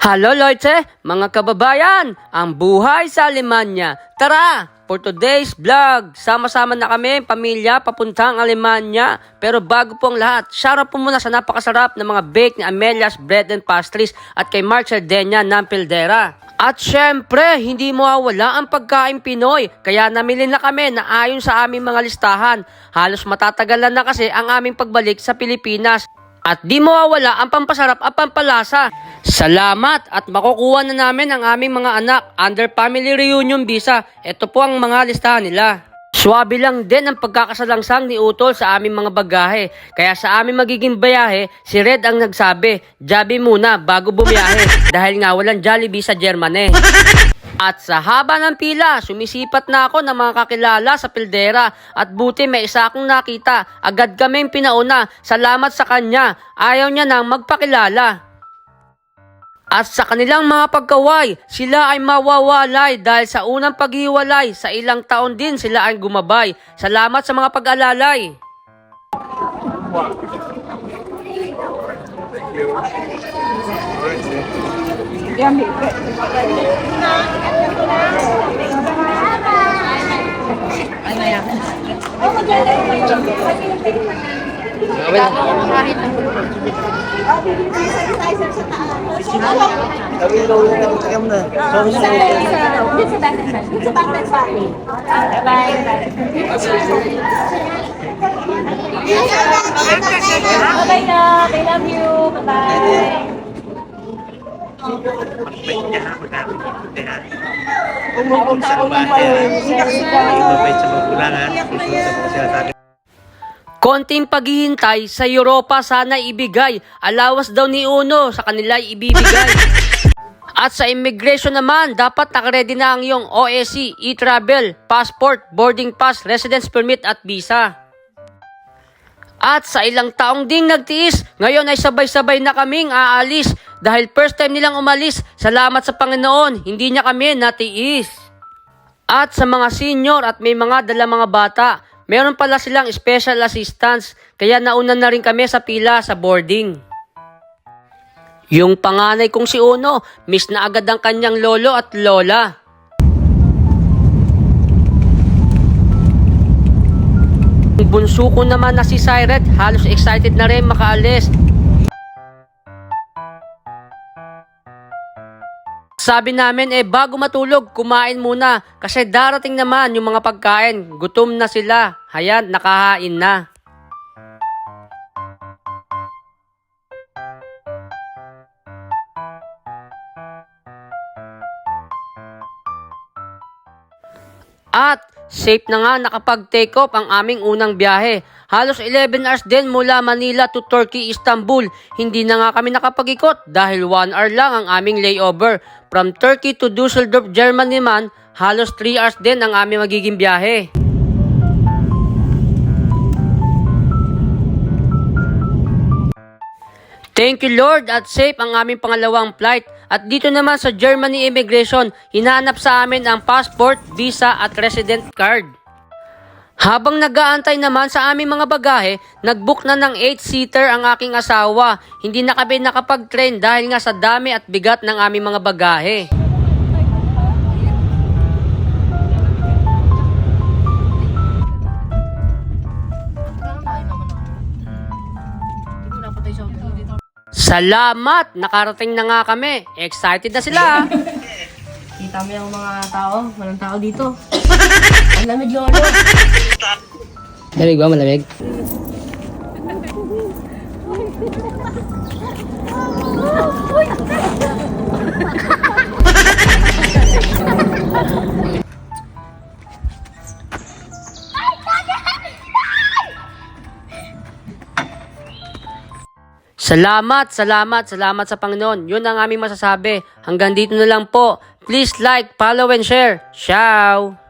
Halo Loitse, mga kababayan, ang buhay sa Alemanya. Tara, for today's vlog, sama-sama na kami, pamilya, papuntang Alemanya. Pero bago po ang lahat, shoutout po muna sa napakasarap na mga bake ni Amelia's Bread and Pastries at kay Marcel Denya ng Pildera. At syempre, hindi mawawala ang pagkain Pinoy, kaya namili na kami na ayon sa aming mga listahan. Halos matatagalan na kasi ang aming pagbalik sa Pilipinas. At di mawawala ang pampasarap at pampalasa. Salamat at makukuha na namin ang aming mga anak under family reunion visa. Ito po ang mga listahan nila. Swabe lang din ang pagkakasalangsang ni Utol sa aming mga bagahe. Kaya sa aming magiging bayahe, si Red ang nagsabi, Jabi muna bago bumiyahe. Dahil nga walang Jollibee sa Germany. At sa haba ng pila, sumisipat na ako ng mga kakilala sa Pildera at buti may isa akong nakita. Agad kaming pinauna. Salamat sa kanya. Ayaw niya nang magpakilala. At sa kanilang mga pagkaway, sila ay mawawalay dahil sa unang paghiwalay, sa ilang taon din sila ay gumabay. Salamat sa mga pag-alalay. Okay na, I love you. Bye-bye. Konting paghihintay sa Europa sana ibigay. Alawas daw ni Uno sa kanila ibibigay. At sa immigration naman, dapat nakaready na ang iyong OSC, e-travel, passport, boarding pass, residence permit at visa. At sa ilang taong ding nagtiis, ngayon ay sabay-sabay na kaming aalis. Dahil first time nilang umalis, salamat sa Panginoon, hindi niya kami natiis. At sa mga senior at may mga dala mga bata, meron pala silang special assistance, kaya nauna na rin kami sa pila sa boarding. Yung panganay kong si Uno, miss na agad ang kanyang lolo at lola. Yung bunso ko naman na si Siret, halos excited na rin makaalis. Sabi namin bago matulog, kumain muna kasi darating naman yung mga pagkain. Gutom na sila. Hayan, nakahain na. At safe na nga nakapag-take off ang aming unang biyahe. Halos 11 hours din mula Manila to Turkey, Istanbul. Hindi na nga kami nakapag-ikot dahil 1 hour lang ang aming layover. From Turkey to Düsseldorf, Germany man, halos 3 hours din ang aming magiging biyahe. Thank you Lord at safe ang aming pangalawang flight. At dito naman sa Germany Immigration, hinahanap sa amin ang passport, visa at resident card. Habang nag-aantay naman sa aming mga bagahe, nag-book na ng 8-seater ang aking asawa. Hindi na kami nakapag-train dahil nga sa dami at bigat ng aming mga bagahe. Salamat! Nakarating na nga kami. Excited na sila. Kita mo yung mga tao. Walang tao dito. Ang lamig, lolo. Lamig ba? Malamig? Salamat sa Panginoon. Yun ang aming masasabi. Hanggang dito na lang po. Please like, follow, and share. Ciao!